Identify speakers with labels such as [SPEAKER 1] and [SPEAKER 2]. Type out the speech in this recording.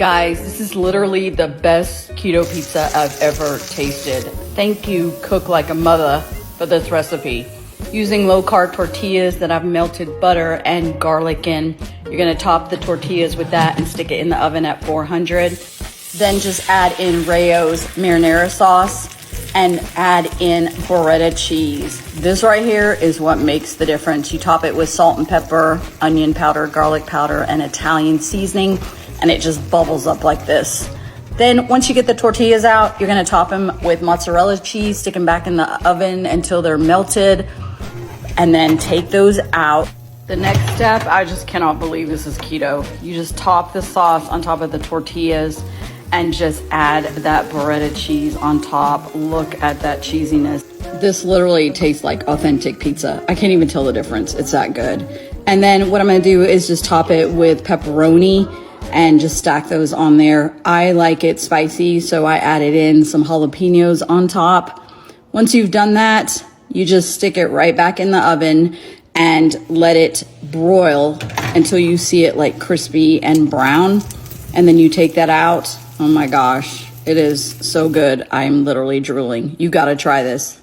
[SPEAKER 1] Guys, this is literally the best keto pizza I've ever tasted. Thank you, Cook Like a Mother, for this recipe. Using low-carb tortillas that I've melted butter and garlic in. You're gonna top the tortillas with that and stick it in the oven at 400. Then just add in Rayo's marinara sauce and add in burrata cheese. This right here is what makes the difference. You top it with salt and pepper, onion powder, garlic powder, and Italian seasoning, and it just bubbles up like this. Then once you get the tortillas out, you're gonna top them with mozzarella cheese, stick them back in the oven until they're melted, and then take those out. The next step, I just cannot believe this is keto. You just top the sauce on top of the tortillas and just add that burrata cheese on top. Look at that cheesiness. This literally tastes like authentic pizza. I can't even tell the difference. It's that good. And then what I'm gonna do is just top it with pepperoni and just stack those on there. I like it spicy, so I added in some jalapenos on top. Once you've done that, you just stick it right back in the oven and let it broil until you see it like crispy and brown. And then you take that out. Oh my gosh, it is so good. I'm literally drooling. You gotta try this.